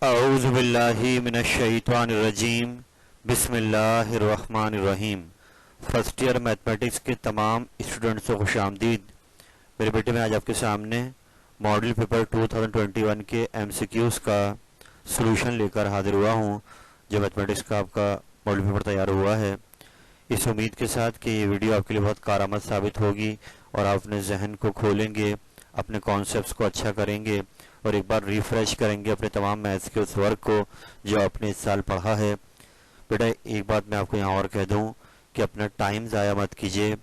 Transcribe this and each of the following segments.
औज़ुबिल्लाहि मिनश्शैतानिर्रजीम बिस्मिल्लाहिर्रहमानिर्रहीम। First year mathematics के तमाम स्टूडेंट्स को खुशामदीद। मेरे बेटे मैं आज आपके सामने मॉडल पेपर 2021 के एमसीक्यूज़ का सॉल्यूशन लेकर हाजिर हुआ हूँ, जो मैथमेटिक्स का आपका मॉडल पेपर तैयार हुआ है। इस उम्मीद के साथ कि ये वीडियो आपके लिए बहुत कारआमद साबित होगी और आप अपने जहन को खोलेंगे, अपने कॉन्सेप्ट्स को अच्छा करेंगे और एक बार रिफ्रेश करेंगे अपने तमाम मैथ्स के उस वर्क को जो आपने इस साल पढ़ा है। बेटा एक बात मैं आपको यहाँ और कह दूँ कि अपना टाइम ज़ाया मत कीजिए।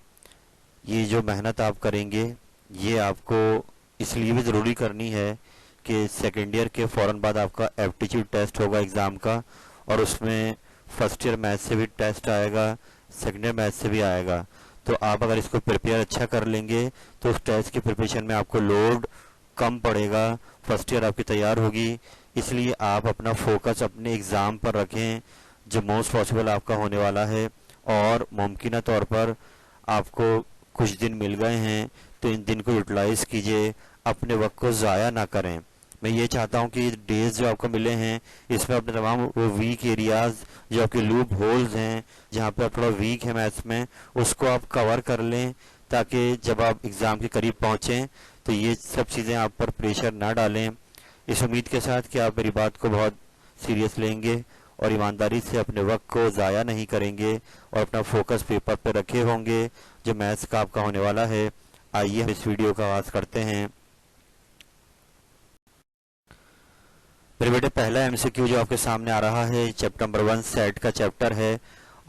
ये जो मेहनत आप करेंगे ये आपको इसलिए भी ज़रूरी करनी है कि सेकेंड ईयर के फ़ौरन बाद आपका एप्टीट्यूड टेस्ट होगा एग्ज़ाम का, और उसमें फर्स्ट ईयर मैथ से भी टेस्ट आएगा, सेकेंड ईयर मैथ से भी आएगा। तो आप अगर इसको प्रिपेयर अच्छा कर लेंगे तो उस टेस्ट की प्रिपरेशन में आपको लोड कम पड़ेगा, फर्स्ट ईयर आपकी तैयार होगी। इसलिए आप अपना फोकस अपने एग्ज़ाम पर रखें जो मोस्ट पॉसिबल आपका होने वाला है, और मुमकिन तौर पर आपको कुछ दिन मिल गए हैं तो इन दिन को यूटिलाइज़ कीजिए, अपने वक्त को ज़ाया ना करें। मैं ये चाहता हूँ कि डेज जो आपको मिले हैं इसमें अपने तमाम वो वीक एरियाज़ जो आपके लूप होल्स हैं, जहाँ पे आप थोड़ा वीक है मैथ्स में, उसको आप कवर कर लें ताकि जब आप एग्ज़ाम के करीब पहुँचें तो ये सब चीज़ें आप पर प्रेशर ना डालें। इस उम्मीद के साथ कि आप मेरी बात को बहुत सीरियस लेंगे और ईमानदारी से अपने वक्त को ज़ाया नहीं करेंगे और अपना फोकस पेपर पर रखे होंगे जो मैथ्स का आपका होने वाला है। आइए हम इस वीडियो का आगाज़ करते हैं। मेरे बेटे पहला एमसीक्यू जो आपके सामने आ रहा है चैप्टर नंबर 1 सेट का चैप्टर है,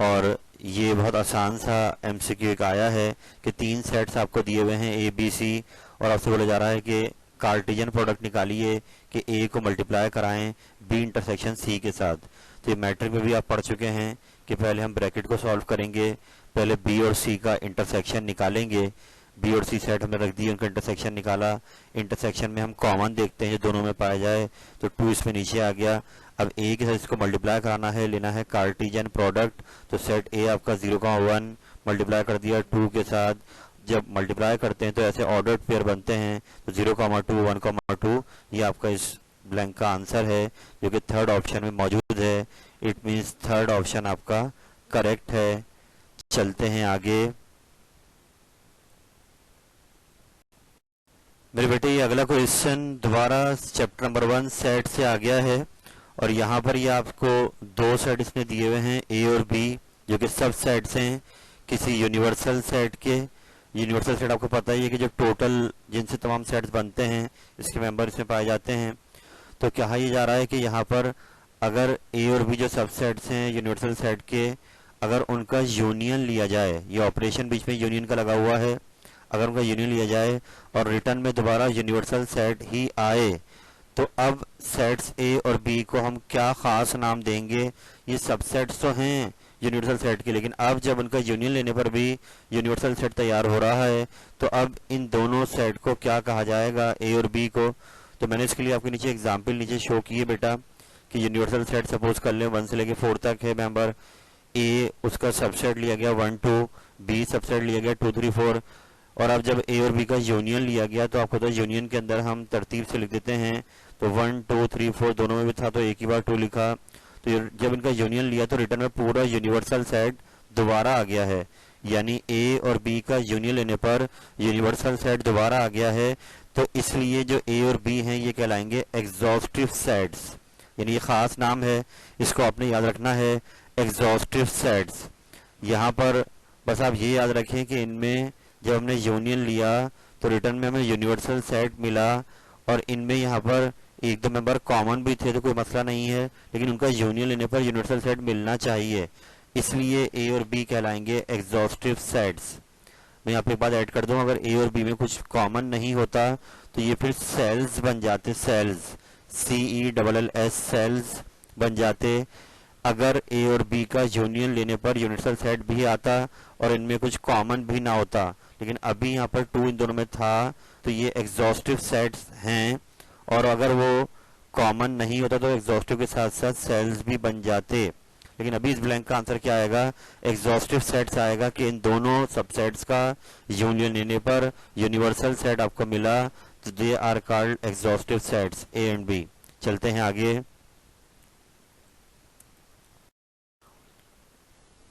और ये बहुत आसान सा एमसीक्यू एक आया है कि 3 सेट्स आपको दिए हुए हैं ए बी सी, और आपसे बोला जा रहा है कि कार्टेशियन प्रोडक्ट निकालिए कि ए को मल्टीप्लाई कराएं बी इंटरसेक्शन सी के साथ। तो ये मैट्रिक में भी आप पढ़ चुके हैं कि पहले हम ब्रैकेट को सॉल्व करेंगे, पहले बी और सी का इंटरसेक्शन निकालेंगे। बी और सी सेट हमने रख दिए, उनका इंटरसेक्शन निकाला। इंटरसेक्शन में हम कॉमन देखते हैं जो दोनों में पाया जाए, तो 2 इसमें नीचे आ गया। अब ए के साथ इसको मल्टीप्लाई कराना है, लेना है कार्टेशियन प्रोडक्ट। तो सेट ए आपका 0,1 मल्टीप्लाई कर दिया 2 के साथ। जब मल्टीप्लाई करते हैं तो ऐसे ऑर्डर्ड पेयर बनते हैं, तो 0,2 1,2 ये आपका इस ब्लैंक का आंसर है जो कि थर्ड ऑप्शन में मौजूद है। इट मीन्स थर्ड ऑप्शन आपका करेक्ट है। चलते हैं आगे। मेरे बेटे ये अगला क्वेश्चन दोबारा चैप्टर नंबर 1 सेट से आ गया है, और यहाँ पर ये आपको 2 सेट इसमें दिए हुए हैं ए और बी, जो कि सब सेट्स हैं किसी यूनिवर्सल सेट के। यूनिवर्सल सेट आपको पता ही है कि जो टोटल जिनसे तमाम सेट्स बनते हैं इसके मेंबर इसमें पाए जाते हैं। तो कहा ये जा रहा है कि यहाँ पर अगर ए और बी जो सब सेट्स हैं यूनिवर्सल सेट के, अगर उनका यूनियन लिया जाए, ये ऑपरेशन बीच में यूनियन का लगा हुआ है, अगर उनका यूनियन लिया जाए और रिटर्न में दोबारा यूनिवर्सल सेट ही आए, तो अब सेट्स ए और बी को हम क्या ख़ास नाम देंगे। ये सबसेट्स तो हैं यूनिवर्सल सेट के, लेकिन अब जब उनका यूनियन लेने पर भी यूनिवर्सल सेट तैयार हो रहा है, तो अब इन दोनों सेट को क्या कहा जाएगा, ए और बी को। तो मैंने इसके लिए आपके नीचे एग्जाम्पल नीचे शो किए बेटा कि यूनिवर्सल सेट सपोज कर लें 1 से लेके 4 तक है मेंबर। ए उसका सबसेट लिया गया 1 2, बी सबसेट लिया गया 2 3 4, और अब जब ए और बी का यूनियन लिया गया तो आपको तो यूनियन के अंदर हम तरतीब से लिख देते हैं। तो 1 2 3 4 दोनों में भी था तो एक ही बार 2 लिखा। तो जब इनका यूनियन लिया तो रिटर्न में पूरा यूनिवर्सल सेट दोबारा आ गया है, यानी ए और बी का यूनियन लेने पर यूनिवर्सल सेट दोबारा आ गया है। तो इसलिए जो ए और बी हैं ये कहलाएंगे एग्जॉस्टिव सेट्स, यानी ये खास नाम है, इसको आपने याद रखना है, एग्जॉस्टिव सेट्स। यहाँ पर बस आप ये याद रखें कि इनमें जब हमने यूनियन लिया तो रिटर्न में हमें यूनिवर्सल सेट मिला, और इनमें यहाँ पर एक दो मेंबर कॉमन भी थे तो कोई मसला नहीं है, लेकिन उनका यूनियन लेने पर यूनिवर्सल सेट मिलना चाहिए, इसलिए ए और बी कहलाएंगे एग्जॉस्टिव सेट्स। मैं यहाँ पे एक बात ऐड कर दूँ, अगर ए और बी में कुछ कॉमन नहीं होता तो ये फिर सेल्स बन जाते, सेल्स CELLS सेल्स बन जाते। अगर ए और बी का यूनियन लेने पर यूनिवर्सल सेट भी आता और इनमें कुछ कॉमन भी ना होता, लेकिन अभी यहाँ पर 2 इन दोनों में था, तो ये एग्जॉस्टिव सेट्स हैं। और अगर वो कॉमन नहीं होता तो एग्जॉस्टिव के साथ साथ सेल्स भी बन जाते, लेकिन अभी इस ब्लैंक का आंसर क्या आएगा, एग्जॉस्टिव सेट्स आएगा कि इन दोनों सबसेट्स का यूनियन लेने पर यूनिवर्सल सेट आपको मिला, तो they are called exhaustive sets A and B. चलते हैं आगे।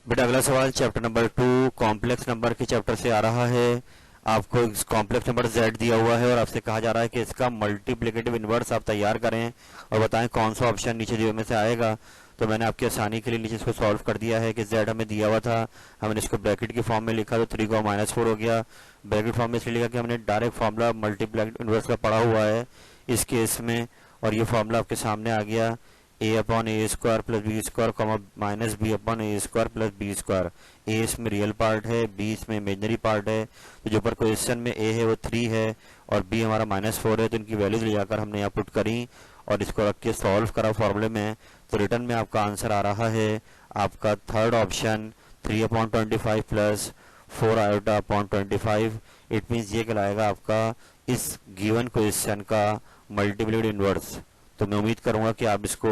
बेटा अगला सवाल चैप्टर नंबर 2 कॉम्प्लेक्स नंबर के चैप्टर से आ रहा है। आपको कॉम्प्लेक्स नंबर z दिया हुआ है और आपसे कहा जा रहा है कि इसका मल्टीप्लिकेटिव इन्वर्स आप तैयार करें और बताएं कौन सा ऑप्शन नीचे दिए में से आएगा। तो मैंने आपकी आसानी के लिए नीचे इसको सॉल्व कर दिया है कि z हमें दिया हुआ था, हमने इसको ब्रैकेट की फॉर्म में लिखा तो 3 को -4 हो गया। ब्रैकेट फॉर्म में इसलिए लिखा कि हमने डायरेक्ट फार्मूला मल्टीप्लिकेटिव इन्वर्स का पढ़ा हुआ है इस केस में, और ये फार्मूला आपके सामने आ गया a/a² plus b² comma minus b/a² plus b²। a इसमें रियल पार्ट है, b इसमें इमेजनरी पार्ट है। तो जो ऊपर क्वेश्चन में a है वो 3 है और b हमारा -4 है, तो इनकी वैल्यूज ले जाकर हमने यहाँ पुट करी और इसको रख के सॉल्व करा फॉर्मूले में। तो रिटर्न में आपका आंसर आ रहा है आपका third option 3/25 plus 4i/25। It means ये कहलाएगा आपका इस गिवन क्वेश्चन का मल्टीप्लिकेटिव इन्वर्स। तो मैं उम्मीद करूंगा कि आप इसको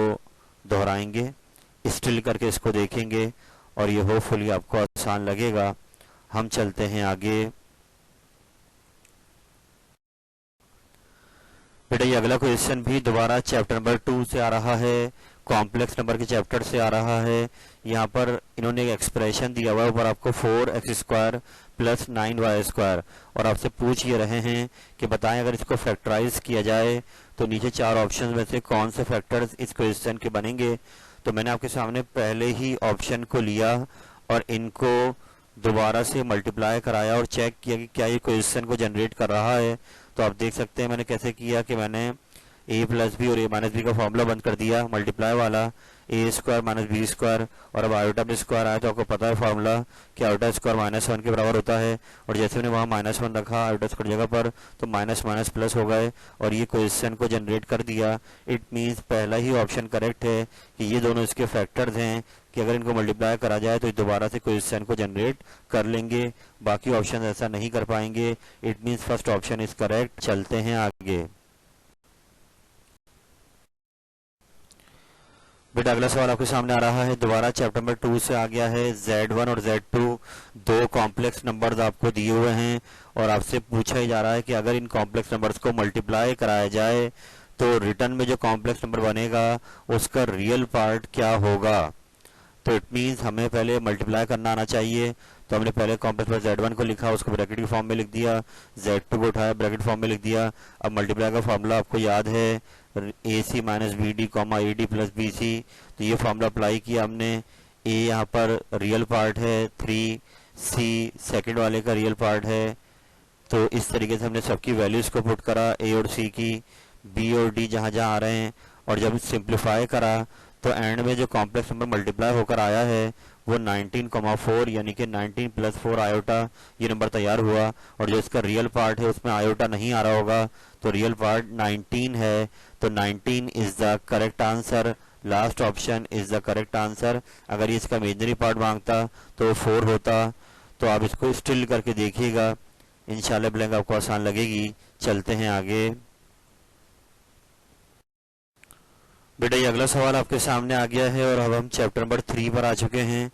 दोहराएंगे, स्टिल करके इसको देखेंगे और ये होपफुली आपको आसान लगेगा। हम चलते हैं आगे। बेटा ये अगला क्वेश्चन भी दोबारा चैप्टर नंबर 2 से आ रहा है, कॉम्प्लेक्स नंबर के चैप्टर से आ रहा है। यहाँ पर इन्होंने एक एक्सप्रेशन दिया हुआ है ऊपर आपको 4x² प्लस 9y² और आपसे पूछ ये रहे हैं कि बताएं अगर इसको फैक्टराइज किया जाए तो नीचे 4 ऑप्शन में से कौन से फैक्टर्स इस क्वेश्चन के बनेंगे। तो मैंने आपके सामने पहले ही ऑप्शन को लिया और इनको दोबारा से मल्टीप्लाई कराया और चेक किया कि क्या ये क्वेश्चन को जनरेट कर रहा है। तो आप देख सकते हैं मैंने कैसे किया कि मैंने a प्लस बी और a माइनस बी का फॉर्मूला बंद कर दिया मल्टीप्लाई वाला a² माइनस b² और अब i/b² आया तो आपको पता है फॉर्मूला कि i² -1 के बराबर होता है और जैसे मैंने वहाँ -1 रखा i² जगह पर तो माइनस माइनस प्लस हो गए और ये क्वेश्चन को जनरेट कर दिया। इट मीन्स पहला ही ऑप्शन करेक्ट है कि ये दोनों इसके फैक्टर्स हैं कि अगर इनको मल्टीप्लाई करा जाए तो दोबारा से क्वेश्चन को जनरेट कर लेंगे, बाकी ऑप्शन ऐसा नहीं कर पाएंगे। It means first option is correct. चलते हैं आगे। बेटा अगला सवाल आपके सामने आ रहा है दोबारा चैप्टर नंबर 2 से आ गया है। z1 और z2 दो कॉम्प्लेक्स नंबर्स आपको दिए हुए हैं और आपसे पूछा ही जा रहा है कि अगर इन कॉम्प्लेक्स नंबर्स को मल्टीप्लाई कराया जाए तो रिटर्न में जो कॉम्प्लेक्स नंबर बनेगा उसका रियल पार्ट क्या होगा। तो इट मीन्स हमें पहले मल्टीप्लाई करना आना चाहिए। तो हमने पहले कॉम्प्लेक्स नंबर z1 को लिखा, उसको ब्रैकेट की फॉर्म में लिख दिया, z2 को उठाया ब्रैकेट फॉर्म में लिख दिया। अब मल्टीप्लाई का फॉर्मूला आपको याद है AC minus BD comma AD plus BC। तो ये फॉर्मूला अप्लाई किया हमने। A यहाँ पर रियल पार्ट है, 3C सेकंड वाले का रियल पार्ट है। तो इस तरीके से हमने सबकी वैल्यूज को पुट करा, A और C की, B और D जहाँ जहाँ आ रहे हैं, और जब सिंप्लीफाई करा तो एंड में जो कॉम्प्लेक्स नंबर मल्टीप्लाई होकर आया है वो 19,4 यानी कि 19 प्लस 4 आयोटा ये नंबर तैयार हुआ। और जो इसका रियल पार्ट है उसमें आयोटा नहीं आ रहा होगा तो रियल पार्ट 19 है। तो 19 is the correct answer. Last option is the correct answer. अगर ये इसका इमेजनरी पार्ट मांगता तो 4 होता। तो आप इसको स्टिल करके देखिएगा, इंशाल्लाह ब्लैंक आपको आसान लगेगी। चलते हैं आगे। बेटा ये अगला सवाल आपके सामने आ गया है और अब हम चैप्टर नंबर 3 पर आ चुके हैं।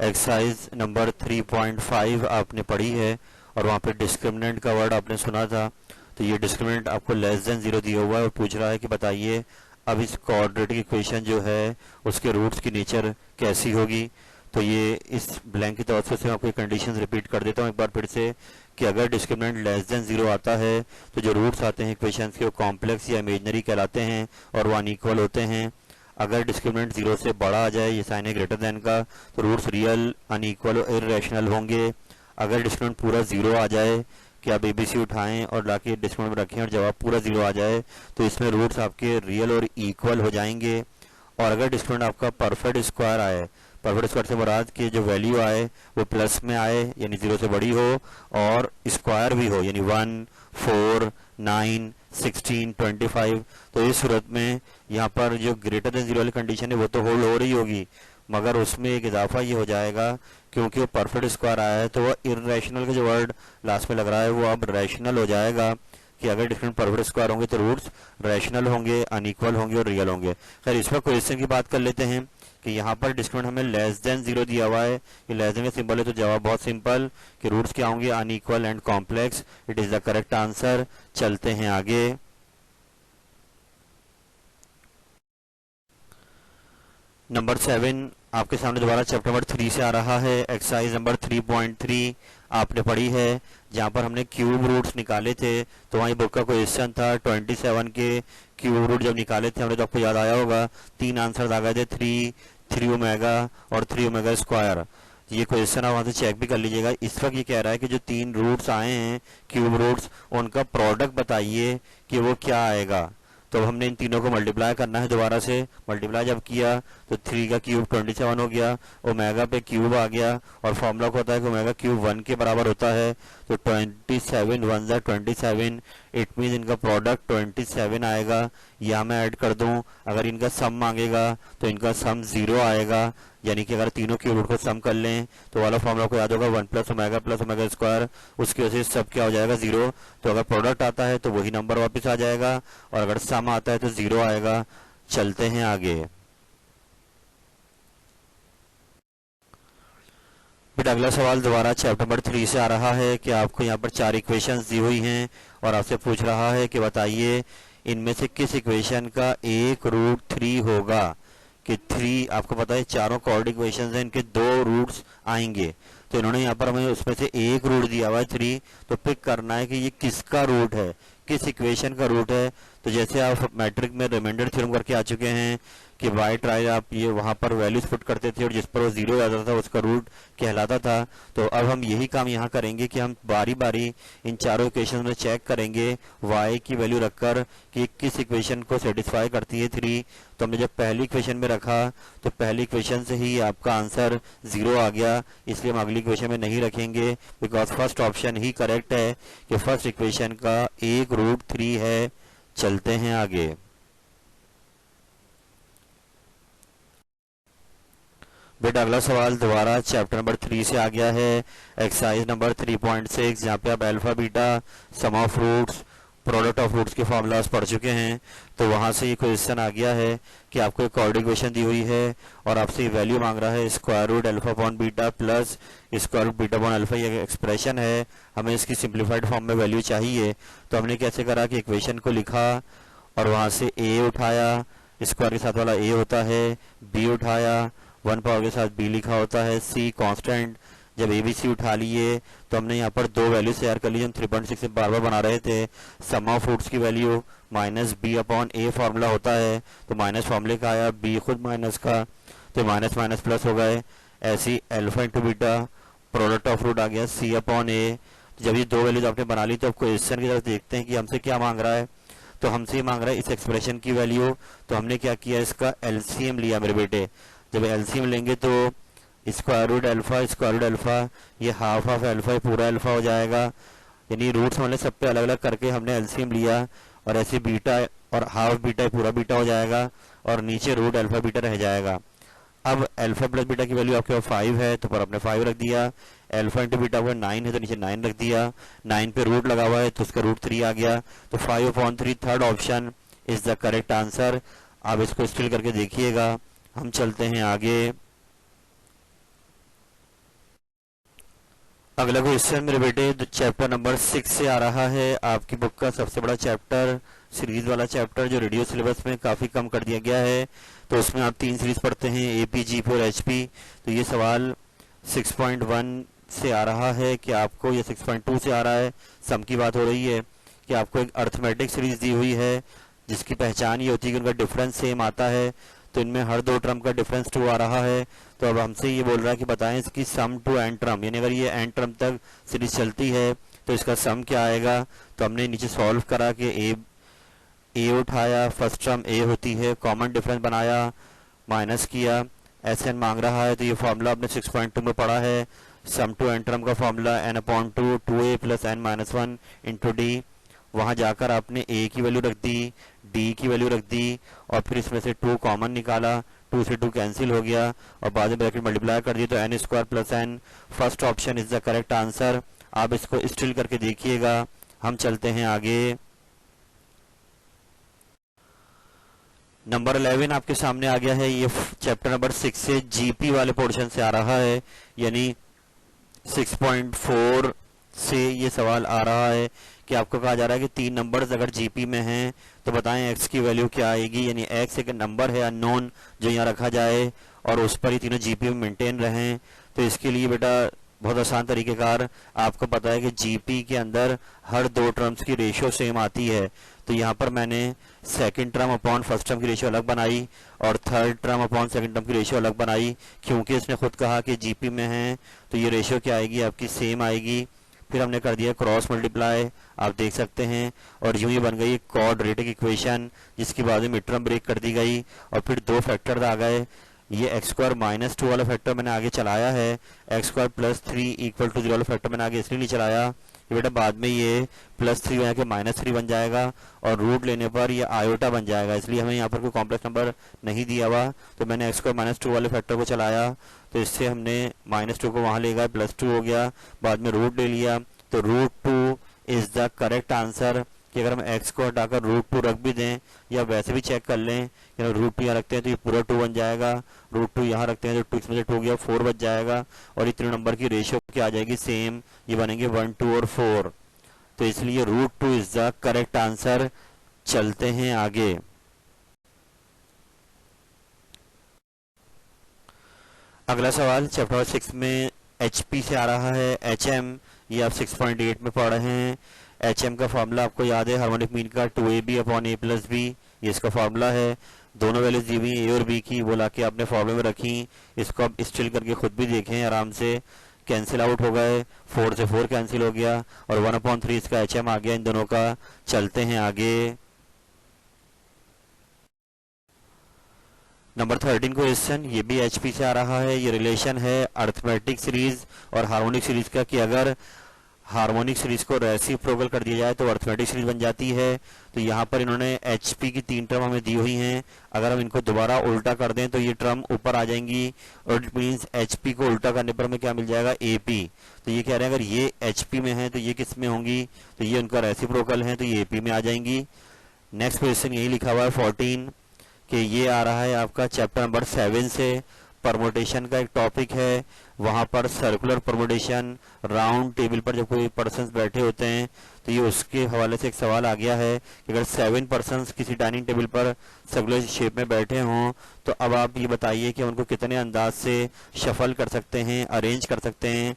एक्सरसाइज नंबर 3.5 आपने पढ़ी है और वहाँ पे डिस्क्रिमिनेंट का वर्ड आपने सुना था। तो ये डिस्क्रिमिनेंट आपको लेस देन 0 दिया हुआ है और पूछ रहा है कि बताइए अब इस क्वाड्रेटिक इक्वेशन जो है उसके रूट्स की नेचर कैसी होगी। तो ये इस ब्लैंक की तरफ से मैं आपको कंडीशन रिपीट कर देता हूँ एक बार फिर से कि अगर डिस्क्रिमिनेंट लेस देन 0 आता है तो जो रूट्स आते हैं इक्वेशंस के वो कॉम्प्लेक्स या इमेजनरी कहलाते हैं और वो अनइक्वल होते हैं। अगर डिस्क्रिमिनेंट 0 से बड़ा आ जाए, ये साइन है ग्रेटर देन का, तो रूट्स रियल, अनइक्वल और इर्रेशनल होंगे। अगर डिस्क्रिमिनेंट पूरा 0 आ जाए कि आप ABC उठाएं और लाके डिस्क्रिमिनेंट में रखें और जवाब पूरा 0 आ जाए तो इसमें रूट्स आपके रियल और इक्वल हो जाएंगे। और अगर डिस्क्रिमिनेंट आपका परफेक्ट स्क्वायर आए, परफेक्ट स्क्वायर से मुराद की जो वैल्यू आए वो प्लस में आए यानी 0 से बड़ी हो और स्क्वायर भी हो यानी 1, 4, 9, 16, 25, तो इस सूरत में यहाँ पर जो ग्रेटर देन 0 वाली कंडीशन है वो तो होल्ड हो रही होगी, मगर उसमें एक इजाफा ये हो जाएगा क्योंकि वो परफेक्ट स्क्वायर आया है तो वह इर्रेशनल का जो वर्ड लास्ट में लग रहा है वो अब रैशनल हो जाएगा कि अगर डिफरेंट परफेक्ट स्क्वायर होंगे तो रूट्स रैशनल होंगे, अनइक्वल होंगे और रियल होंगे। खैर इस पर क्वेश्चन की बात कर लेते हैं कि यहाँ पर डिस्क्रिमिनेंट हमें लेस देन 0 दिया हुआ है। ये लेस देन का सिंबल है तो जवाब बहुत सिंपल कि रूट्स क्या होंगे, unequal and complex. It is the correct answer. चलते हैं आगे। नंबर 7 आपके सामने दोबारा चैप्टर नंबर 3 से आ रहा है। एक्सरसाइज नंबर 3.3 आपने पढ़ी है, जहाँ पर हमने क्यूब रूट्स निकाले थे। तो वहीं बुक का क्वेश्चन था 27 के क्यूब रूट जब निकाले थे हमने, तो आपको याद आया होगा 3 आंसर आ गए थे, 3 ओमेगा और 3 ओमेगा स्क्वायर। ये क्वेश्चन आप वहाँ से चेक भी कर लीजिएगा। इस वक्त ये कह रहा है कि जो 3 रूट्स आए हैं क्यूब रूट्स, उनका प्रोडक्ट बताइए कि वो क्या आएगा। तो हमने इन तीनों को मल्टीप्लाई करना है। दोबारा से मल्टीप्लाई जब किया तो 3 का क्यूब 27 हो गया, ओमेगा पे क्यूब आ गया, और फॉर्मूला को होता है कि ओमेगा क्यूब 1 के बराबर होता है। तो 27 1 जा 27, इट मीन इनका प्रोडक्ट 27 आएगा। या मैं ऐड कर दूं, अगर इनका सम मांगेगा तो इनका सम 0 आएगा। यानी कि अगर तीनों क्यूब रूट को सम कर लें तो वाला फॉर्मूला को याद होगा 1 प्लस ओमेगा स्क्वायर, उसकी वजह से सब क्या हो जाएगा 0। तो अगर प्रोडक्ट आता है तो वही नंबर वापस आ जाएगा, और अगर सम आता है तो 0 आएगा। चलते हैं आगे। बेटा अगला सवाल दोबारा चैप्टर नंबर 3 से आ रहा है कि आपको यहाँ पर 4 इक्वेशंस दी हुई हैं और आपसे पूछ रहा है कि बताइए इनमें से किस इक्वेशन का एक रूट 3 होगा। कि 3 आपको पता है चारों कोऑर्डिनेट इक्वेशंस हैं, इनके 2 रूट्स आएंगे। तो इन्होंने यहाँ पर हमें उसमें से एक रूट दिया हुआ है 3, तो पिक करना है कि ये किसका रूट है, किस इक्वेशन का रूट है। तो जैसे आप मैट्रिक में रिमाइंडर थ्योरम करके आ चुके हैं कि बाय ट्राई आप ये वहां पर वैल्यूज पुट करते थे और जिस पर वो 0 आता था उसका रूट कहलाता था। तो अब हम यही काम यहाँ करेंगे कि हम बारी बारी इन चारों इक्वेशन में चेक करेंगे y की वैल्यू रखकर कि किस इक्वेशन को सेटिस्फाई करती है 3। तो हमने जब पहली इक्वेशन में रखा तो पहली इक्वेशन से ही आपका आंसर 0 आ गया, इसलिए हम अगली इक्वेशन में नहीं रखेंगे, because first option he correct है कि फर्स्ट इक्वेशन का एक रूट 3 है। चलते हैं आगे। बेटा अगला सवाल दोबारा चैप्टर नंबर 3 से आ गया है। एक्सरसाइज नंबर 3.6, जहाँ पे आप alpha beta sum of roots product of roots के फॉर्मूलाज पढ़ चुके हैं। तो वहाँ से ये क्वेश्चन आ गया है कि आपको एक कोऑर्डिनेट इक्वेशन दी हुई है और आपसे ये वैल्यू मांग रहा है square root alpha upon beta plus square root beta upon alpha. ये एक्सप्रेशन है, हमें इसकी सिंप्लीफाइड फॉर्म में वैल्यू चाहिए। तो हमने कैसे करा कि इक्वेशन को लिखा और वहाँ से a उठाया, स्क्वायर के साथ वाला a होता है, b उठाया, 1 पावर के साथ b लिखा होता है, c कांस्टेंट। जब ए बी सी उठा लिए तो हमने यहाँ पर 2 वैल्यू शेयर कर ली, हम 3.6 से बार बार बना रहे थे। सम ऑफ रूट्स की value minus B upon a formula होता है, तो माइनस फॉर्मूले का आया, बी खुद माइनस का, तो माइनस माइनस प्लस हो गए। ऐसी alpha into beta product of root आ गया सी अपॉन ए। जब ये 2 वैल्यूज आपने बना ली तो अब क्वेश्चन की तरफ देखते हैं कि हमसे क्या मांग रहा है। तो हमसे ये मांग रहा है इस एक्सप्रेशन की वैल्यू। तो हमने क्या किया, इसका एलसीएम लिया मेरे बेटे। जब एलसीएम लेंगे तो स्क्वायर रूट अल्फा, ये हाफ ऑफ अल्फा, ये पूरा अल्फा हो जाएगा। यानी रूट्स हमने सब पे अलग अलग करके हमने एलसीएम लिया, और ऐसे बीटा और हाफ बीटा पूरा बीटा हो जाएगा, और नीचे रूट अल्फा बीटा रह जाएगा। अब अल्फा प्लस बीटा की वैल्यू आपके पास 5 है तो पर आपने 5 रख दिया। अल्फा इंटू बीटा हुआ 9 है तो नीचे 9 रख दिया। 9 पे रूट लगा हुआ है तो उसका रूट 3 आ गया। तो 5/3 third option is the correct answer. आप इसको स्टिल करके देखिएगा। हम चलते हैं आगे। अगला क्वेश्चन मेरे बेटे चैप्टर नंबर 6 से आ रहा है। आपकी बुक का सबसे बड़ा चैप्टर, सीरीज वाला चैप्टर जो रेडियो सिलेबस में काफ़ी कम कर दिया गया है। तो उसमें आप 3 सीरीज पढ़ते हैं, AP, GP और HP। तो ये सवाल 6.1 से आ रहा है कि आपको, ये 6.2 से आ रहा है, सम की बात हो रही है कि आपको एक अर्थमेटिक सीरीज दी हुई है जिसकी पहचान ये होती है कि उनका डिफरेंस सेम आता है। तो इनमें हर 2 टर्म का डिफरेंस 2 आ रहा है। तो अब हमसे ये बोल रहा है कि बताएं इसकी सम टू एन टर्म, यानी अगर ये एन टर्म तक सीरीज चलती है तो इसका सम क्या आएगा। तो हमने नीचे सॉल्व करा कि ए उठाया, फर्स्ट टर्म ए होती है, कॉमन डिफरेंस बनाया, माइनस किया, एन मांग रहा है। तो ये फॉर्मूला आपने 6.2 में पढ़ा है। सम टू एन टर्म का formula n/2 2a plus n minus 1 into D. वहाँ जाकर आपने a की वैल्यू रख दी, d की वैल्यू रख दी, और फिर इसमें से 2 कॉमन निकाला, 2 से 2 कैंसिल हो गया, और बाद में ब्रैकेट मल्टीप्लाई कर दिया तो n square plus n। First option is the correct answer. आप इसको स्टिल करके देखिएगा। हम चलते हैं आगे। नंबर 11 आपके सामने आ गया है। ये चैप्टर नंबर 6 से जीपी वाले पोर्शन से आ रहा है, यानी 6.4 से ये सवाल आ रहा है कि आपको कहा जा रहा है कि 3 नंबर्स अगर जीपी में हैं तो बताएं एक्स की वैल्यू क्या आएगी। यानी एक्स एक नंबर है अननोन जो यहाँ रखा जाए, और उस पर ये तीनों जीपी में मेंटेन रहें। तो इसके लिए बेटा बहुत आसान तरीक़ेकार, आपको पता है कि जीपी के अंदर हर दो टर्म्स की रेशियो सेम आती है। तो यहाँ पर मैंने second term upon first term की रेशियो अलग बनाई और third term upon second term की रेशियो अलग बनाई, क्योंकि इसने खुद कहा कि जीपी में है तो ये रेशियो क्या आएगी आपकी, सेम आएगी। फिर हमने कर दिया क्रॉस मल्टीप्लाई, आप देख सकते हैं, और यूं ही बन गई क्वाड्रेटिक इक्वेशन जिसकी बाद में मिड टर्म ब्रेक कर दी गई। और फिर दो फैक्टर आ गए, ये एक्स स्क्वायर माइनस 2 वाला फैक्टर मैंने आगे चलाया है, x square plus 3 equal to 0 वाला फैक्टर मैंने आगे इसलिए नहीं चलाया, ये बेटा बाद में ये प्लस 3 बना के माइनस 3 बन जाएगा और रूट लेने पर ये आयोटा बन जाएगा, इसलिए हमें यहाँ पर कोई कॉम्प्लेक्स नंबर नहीं दिया हुआ। तो मैंने एक्स स्क्वायर माइनस 2 वाले फैक्टर को चलाया, तो इससे हमने माइनस 2 को वहाँ ले गए, प्लस 2 हो गया, बाद में रूट ले लिया। तो root 2 is the correct answer, कि अगर हम x को हटाकर रूट 2 रख भी दें या वैसे भी चेक कर लें कि रूट 2 यहाँ रखते हैं तो ये पूरा 2 बन जाएगा, रूट 2 यहाँ रखते हैं तो 2 इसमें से 2 गया 4 बच जाएगा, और ये तीनों नंबर की रेशियो क्या आ जाएगी, सेम, ये बनेंगे 1 2 और 4। तो इसलिए root 2 is the correct answer. चलते हैं आगे। अगला सवाल चैप्टर 6 में HP से आ रहा है, HM, ये आप 6.8 में पढ़ रहे हैं। HM का फॉर्मूला आपको याद है, हार्मोनिक मीन का 2AB upon A plus B, ये इसका फॉर्मूला है। दोनों वैल्यूज दी हुई A और B की, वो लाके आपने फॉर्मूले में रखी। इसको आप स्टिल करके खुद भी देखें आराम से, कैंसिल आउट हो गए, 4 से 4 कैंसिल हो गया और 1/3 इसका HM आ गया इन दोनों का। चलते हैं आगे। नंबर 13 क्वेश्चन, ये भी HP से आ रहा है। ये रिलेशन है अर्थमेटिक सीरीज और हार्मोनिक सीरीज का, कि अगर हार्मोनिक सीरीज को रेसिप्रोकल कर दिया जाए तो अर्थमेटिक सीरीज बन जाती है। तो यहाँ पर इन्होंने HP की 3 टर्म हमें दी हुई हैं, अगर हम इनको दोबारा उल्टा कर दें तो ये टर्म ऊपर आ जाएंगी, और इट मीन्स HP को उल्टा करने पर हमें क्या मिल जाएगा, AP। तो ये कह रहे हैं अगर ये HP में है तो ये किस में होंगी, तो ये उनका रेसिप्रोकल है तो ये AP में आ जाएंगी। नेक्स्ट क्वेश्चन यही लिखा हुआ है 14, कि ये आ रहा है आपका चैप्टर नंबर 7 से, परमोटेशन का एक टॉपिक है। वहाँ पर सर्कुलर परमोटेशन, राउंड टेबल पर जब कोई पर्सन्स बैठे होते हैं तो ये उसके हवाले से एक सवाल आ गया है कि अगर 7 पर्सन्स किसी डाइनिंग टेबल पर सर्कुलर शेप में बैठे हों तो अब आप ये बताइए कि उनको कितने अंदाज से शफल कर सकते हैं, अरेंज कर सकते हैं।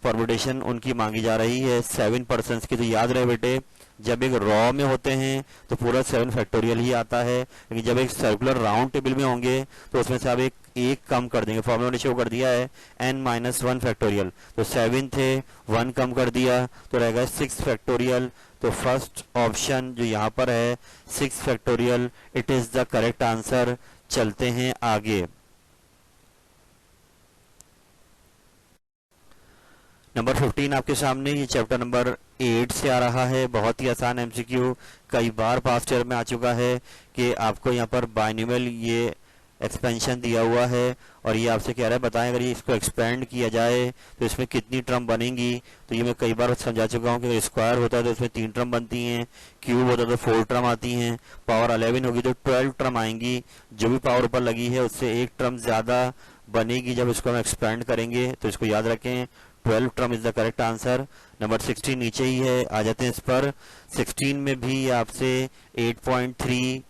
परमोटेशन उनकी मांगी जा रही है 7 पर्सन्स की। तो याद रहे बेटे, जब एक रॉ में होते हैं तो पूरा 7 फैक्टोरियल ही आता है, लेकिन जब एक सर्कुलर राउंड टेबल में होंगे तो उसमें से आप एक कम कर देंगे। फॉर्मूला ने शो कर दिया है n-1 फैक्टोरियल, तो 7 थे, 1 कम कर दिया तो रहेगा 6 फैक्टोरियल। तो फर्स्ट ऑप्शन जो यहाँ पर है 6 factorial, it is the correct answer. चलते हैं आगे। नंबर 15 आपके सामने, ये चैप्टर नंबर 8 से आ रहा है। बहुत ही आसान MCQ, कई बार पास्ट ईयर में आ चुका है कि आपको यहाँ पर बाइनोमियल ये एक्सपेंशन दिया हुआ है और ये आपसे कह रहा है बताएं अगर ये इसको एक्सपेंड किया जाए तो इसमें कितनी टर्म बनेंगी। तो ये मैं कई बार समझा चुका हूँ कि अगर स्क्वायर होता है तो इसमें 3 टर्म बनती हैं, क्यूब होता है तो 4 टर्म आती हैं, पावर 11 होगी तो 12 टर्म आएंगी। जो भी पावर ऊपर लगी है उससे एक टर्म ज़्यादा बनेगी जब इसको हम एक्सपेंड करेंगे, तो इसको याद रखें, 12 term is the correct answer. Number 16 नीचे ही है, आ जाते हैं इस पर। 16 में भी आपसे 8.3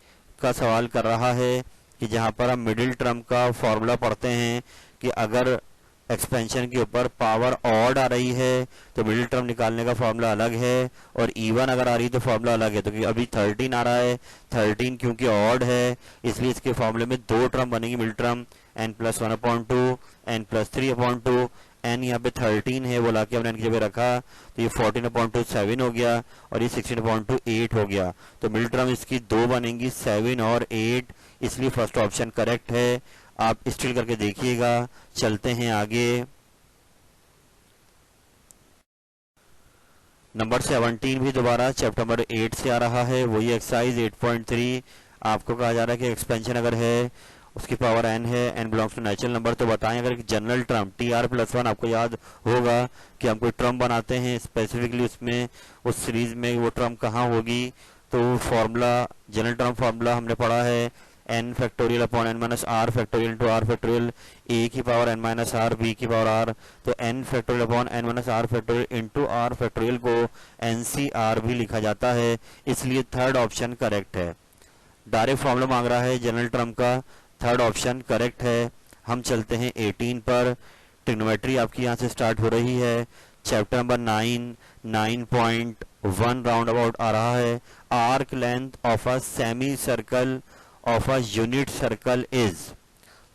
का सवाल कर रहा है कि जहां पर हम मिडिल टर्म का फॉर्मूला पढ़ते हैं कि अगर एक्सपेंशन के ऊपर पावर ऑड आ रही है तो मिडिल टर्म निकालने का फॉर्मूला अलग है, और इवन अगर आ रही है तो फॉर्मूला अलग है। तो अभी 13 आ रहा है, 13 क्योंकि ऑड है इसलिए इसके फॉर्मूले में 2 टर्म बनेंगी middle term, n+1/2, n+3/2। n यहाँ पे 13 है, वो लाके हमने n की जगह रखा तो ये 14/2 7 हो गया और ये 16/2 8 हो गया। तो मिडिल टर्म इसकी 2 बनेंगी, 7 और 8, इसलिए फर्स्ट ऑप्शन करेक्ट है। आप स्टिल करके देखिएगा। चलते हैं आगे। नंबर 17 भी दोबारा चैप्टर नंबर 8 से आ रहा है, वही एक्सरसाइज 8.3। आपको कहा जा रहा है कि एक्सपेंशन अगर है उसकी पावर n है, n belongs to natural number. तो बताएं अगर एक जनरल टर्म tr+1, आपको याद होगा कि हम कोई टर्म बनाते हैं स्पेसिफिकली उसमें उस सीरीज में वो टर्म कहाँ होगी, तो फॉर्मूला जनरल टर्म फॉर्मूला हमने पढ़ा है n factorial upon n-r factorial into r factorial, a की पावर n-r, b की पावर r। तो n factorial upon n-r factorial into r factorial को ncr भी लिखा जाता है, इसलिए थर्ड ऑप्शन करेक्ट है। डायरेक्ट फॉर्मूला मांग रहा है जनरल टर्म का, थर्ड ऑप्शन करेक्ट है। हम चलते हैं 18 पर। ट्रिग्नोमेट्री आपकी यहाँ से स्टार्ट हो रही है। चैप्टर नंबर 9.1 राउंड अबाउट आ रहा है। Arc length of a semi circle of a unit circle is.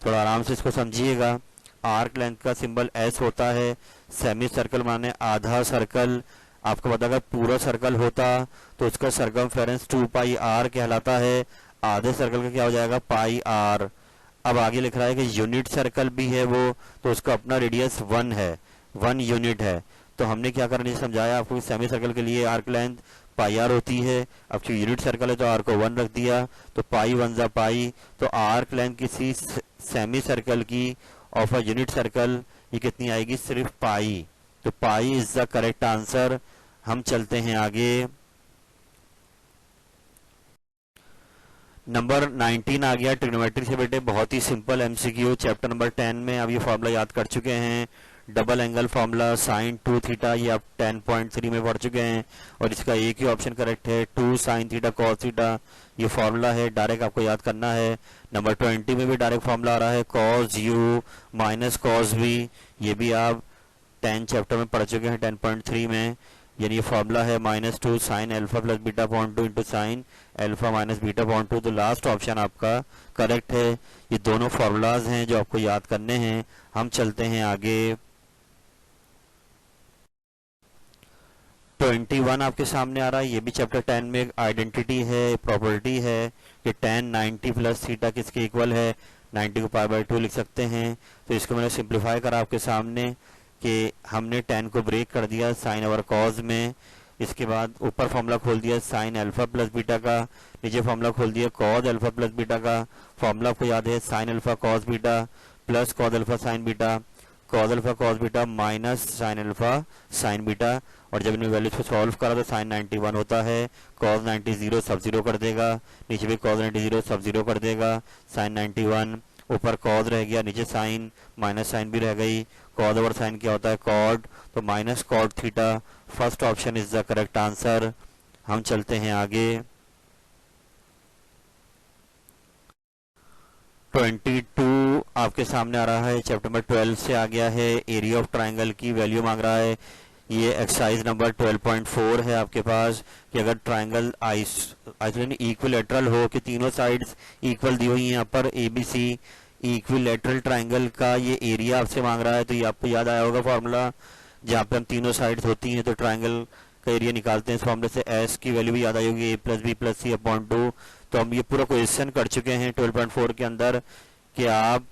थोड़ा आराम से इसको समझिएगा। आर्क लेंथ का सिंबल एस होता है। सेमी सर्कल माने आधा सर्कल। आपको पता अगर पूरा सर्कल होता तो उसका सर्कमफेरेंस 2 पाई आर कहलाता है। आधे सर्कल का क्या हो जाएगा, पाई आर। अब आगे लिख रहा है कि यूनिट सर्कल भी है वो, तो उसका अपना रेडियस 1 है, 1 यूनिट है। तो हमने क्या करना है, समझाया आपको, सेमी सर्कल के लिए आर्क लेंथ पाई आर होती है। अब जो यूनिट सर्कल है तो आर को 1 रख दिया, तो पाई 1 जा पाई। तो आर्क लेंथ किसी सेमी सर्कल की ऑफ अ यूनिट सर्कल ये कितनी आएगी, सिर्फ पाई। तो pi is the correct answer. हम चलते हैं आगे। नंबर 19 आ गया ट्रिग्नोमेट्री से बेटे, बहुत ही सिंपल एमसीक्यू। चैप्टर नंबर 10 में आप ये फॉर्मूला याद कर चुके हैं। Double angle formula sine 2 theta, ये आप 10.3 में पढ़ चुके हैं और इसका एक ही ऑप्शन करेक्ट है, 2 साइन थीटा कॉस थीटा। ये फॉर्मूला है, डायरेक्ट आपको याद करना है। नंबर 20 में भी डायरेक्ट फॉर्मूला आ रहा है, cos u minus cos v. ये भी आप 10 चैप्टर में पढ़ चुके हैं 10.3 में। यानी ये फॉर्मूला है -2 sine alpha plus beta upon 2 into sine alpha minus beta upon 2। तो लास्ट ऑप्शन आपका करेक्ट है। ये दोनों फॉर्मूलाज हैं जो आपको याद करने हैं। हम चलते हैं आगे। 21 आपके सामने आ रहा है, ये भी चैप्टर 10 में एक आइडेंटिटी है, प्रॉपर्टी है कि tan 90 प्लस थीटा किसके इक्वल है। 90 को पाई बाई 2 लिख सकते हैं। तो इसको मैंने सिंप्लीफाई करा आपके सामने कि हमने tan को ब्रेक कर दिया साइन ओवर कॉज में। इसके बाद ऊपर फॉर्मूला खोल दिया साइन अल्फा प्लस बीटा का, नीचे फॉर्मूला खोल दिया कॉज अल्फा प्लस बीटा का। फॉर्मूला आपको याद है, sine alpha cos beta plus cos alpha sign beta, cause alpha cos beta minus sine alpha sign beta. और जब इन वैल्यूज को सॉल्व करा तो साइन 91 होता है, कॉज 90 जीरो सब जीरो कर देगा, नीचे भी कॉज 90 जीरो सब जीरो कर देगा। साइन 91 ऊपर कॉज रह गया, नीचे साइन, माइनस साइन भी रह गई। कॉज ओवर साइन क्या होता है, कॉड, तो minus cot theta. First option is the correct answer. हम चलते हैं आगे। 22 आपके सामने आ रहा है, चैप्टर नंबर 12 से आ गया है। एरिया ऑफ ट्राइंगल की वैल्यू मांग रहा है। ये एक्सरसाइज नंबर 12.4 है आपके पास कि अगर ट्राइंगल आइसोलेटरल इक्विलेटरल हो कि तीनों साइड्स इक्वल दी हुई हैं, यहाँ पर ABC इक्विलेटरल ट्राइंगल का ये एरिया आपसे मांग रहा है। तो ये आपको याद आया होगा फॉर्मूला, जहाँ पे हम तीनों साइड्स होती हैं तो ट्राइंगल का एरिया निकालते हैं। इस फॉर्मूले से S की वैल्यू भी याद आई होगी, A + B + C अपॉन 2। तो हम ये पूरा क्वेश्चन कर चुके हैं 12.4 के अंदर कि आप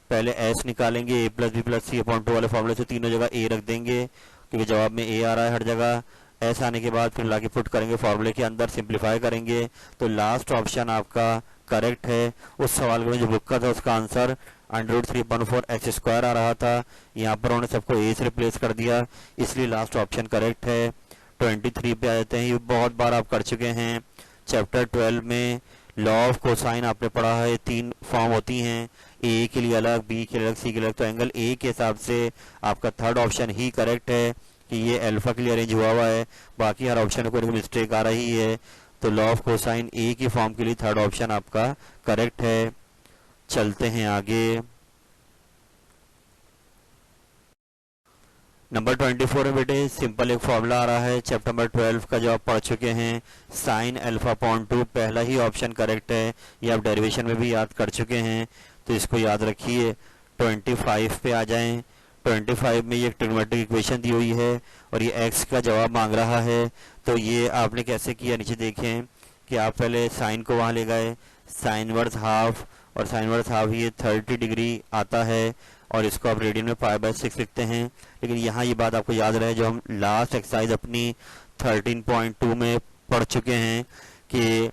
पहले S निकालेंगे, A + B + C अपॉन 2 वाले फॉर्मूले से तीनों जगह A रख देंगे क्योंकि जवाब में A आ रहा है हर जगह। S आने के बाद फिर लाके पुट करेंगे फॉर्मूले के अंदर, सिंप्लीफाई करेंगे। तो लास्ट ऑप्शन आपका करेक्ट है। उस सवाल में जो बुक का था उसका आंसर √3/4x² आ रहा था, यहाँ पर उन्होंने सबको A से रिप्लेस कर दिया, इसलिए लास्ट ऑप्शन करेक्ट है। 23 पे आ जाते हैं, ये बहुत बार आप कर चुके हैं। चैप्टर 12 में लॉ ऑफ कोसाइन आपने पढ़ा है, 3 फॉर्म होती हैं, A के लिए अलग, B के लिए अलग, C के लिए अलग। तो एंगल A के हिसाब से आपका थर्ड ऑप्शन ही करेक्ट है कि ये अल्फा के लिए अरेंज हुआ हुआ है, बाकी हर ऑप्शन में कोई मिस्टेक आ रही है। तो लॉ ऑफ कोसाइन A की फॉर्म के लिए थर्ड ऑप्शन आपका करेक्ट है। चलते हैं आगे। नंबर 24 में बेटे सिंपल एक फॉर्मूला आ रहा है, चैप्टर नंबर 12 का जो आप पढ़ चुके हैं, साइन अल्फा अपॉन 2, पहला ही ऑप्शन करेक्ट है। ये आप डेरिवेशन में भी याद कर चुके हैं, तो इसको याद रखिए। 25 पे आ जाएं। 25 में ये ट्रिग्नोमेट्रिक इक्वेशन दी हुई है और ये x का जवाब मांग रहा है। तो ये आपने कैसे किया, नीचे देखें कि आप पहले साइन को वहाँ ले गए, साइन वर्स हाफ, और साइन वर्स हाफ ये 30 डिग्री आता है और इसको आप रेडियन में π/6 लिखते हैं। लेकिन यहाँ ये बात आपको याद रहे जो हम लास्ट एक्सरसाइज अपनी 13.2 में पढ़ चुके हैं कि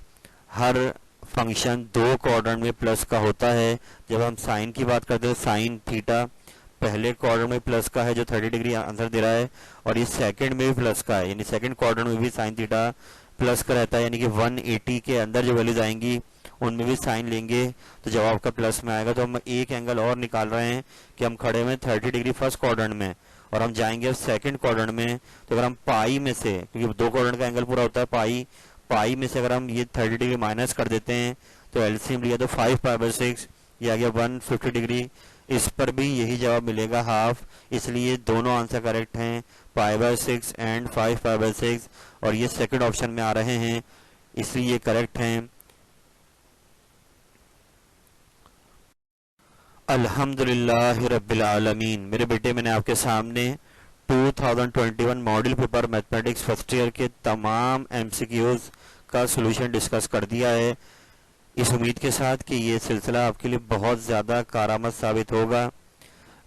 हर फंक्शन 2 क्वाड्रेंट में प्लस का होता है। जब हम साइन की बात करते हैं, साइन थीटा पहले क्वाड्रेंट में प्लस का है जो 30 डिग्री आंसर दे रहा है, और ये सेकंड में भी प्लस का है, यानी सेकंड क्वाड्रेंट में भी साइन थीटा प्लस का रहता है। यानी कि 180 के अंदर जो वैल्यूज आएंगी उनमें भी साइन लेंगे तो जवाब का प्लस में आएगा। तो हम एक एंगल और निकाल रहे हैं कि हम खड़े में 30 डिग्री फर्स्ट क्वाड्रेंट में और हम जाएंगे सेकंड क्वाड्रेंट में। तो अगर हम पाई में से, क्योंकि 2 क्वाड्रेंट का एंगल पूरा होता है पाई में से अगर हम ये 30 डिग्री माइनस कर देते हैं तो एलसीएम लिया तो 5π/6, ये आ गया 150 डिग्री। इस पर भी यही जवाब मिलेगा हाफ, इसलिए दोनों आंसर करेक्ट हैं, π/6 एंड 5π/6, और ये सेकंड ऑप्शन में आ रहे हैं, इसलिए ये करेक्ट हैं। अल्हम्दुलिल्लाह रब्बिल आलमीन। मेरे बेटे, मैंने आपके सामने 2021 model paper mathematics first year के तमाम एमसीक्यूज का सॉल्यूशन डिस्कस कर दिया है, इस उम्मीद के साथ कि ये सिलसिला आपके लिए बहुत ज़्यादा कारामद साबित होगा।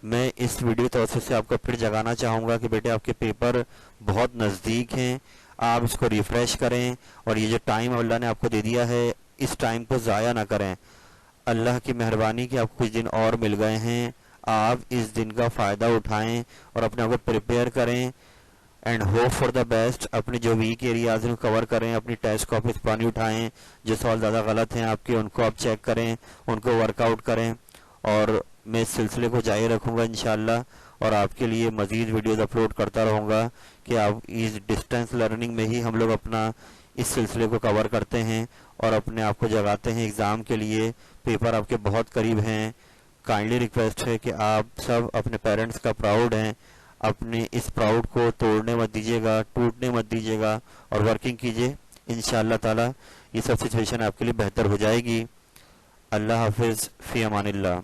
मैं इस वीडियो तौर से आपको फिर जगाना चाहूँगा कि बेटे आपके पेपर बहुत नज़दीक हैं, आप इसको रिफ़्रेश करें और ये जो टाइम अल्लाह ने आपको दे दिया है इस टाइम को ज़ाया ना करें। अल्लाह की मेहरबानी कि आपको कुछ दिन और मिल गए हैं, आप इस दिन का फ़ायदा उठाएं और अपने आप को प्रिपेयर करें and hope for the best. अपने जो वीक एरियाज हैं कवर करें, अपनी टेस्ट कॉपीज पानी उठाएं, जो सवाल ज़्यादा गलत हैं आपके उनको आप चेक करें, उनको वर्कआउट करें, और मैं इस सिलसिले को जारी रखूँगा इंशाल्लाह, और आपके लिए मज़ीद वीडियोज़ अपलोड करता रहूँगा कि आप इस डिस्टेंस लर्निंग में ही हम लोग अपना इस सिलसिले को कवर करते हैं और अपने आप को जगाते हैं एग्ज़ाम के लिए। पेपर आपके बहुत करीब हैं, काइंडली रिक्वेस्ट है कि आप सब अपने पेरेंट्स का प्राउड हैं, अपने इस प्राउड को तोड़ने मत दीजिएगा, टूटने मत दीजिएगा और वर्किंग कीजिए। इंशाअल्लाह ताला ये सब सिचुएशन आपके लिए बेहतर हो जाएगी। अल्लाह हाफिज़, फ़ी अमानिल्लाह।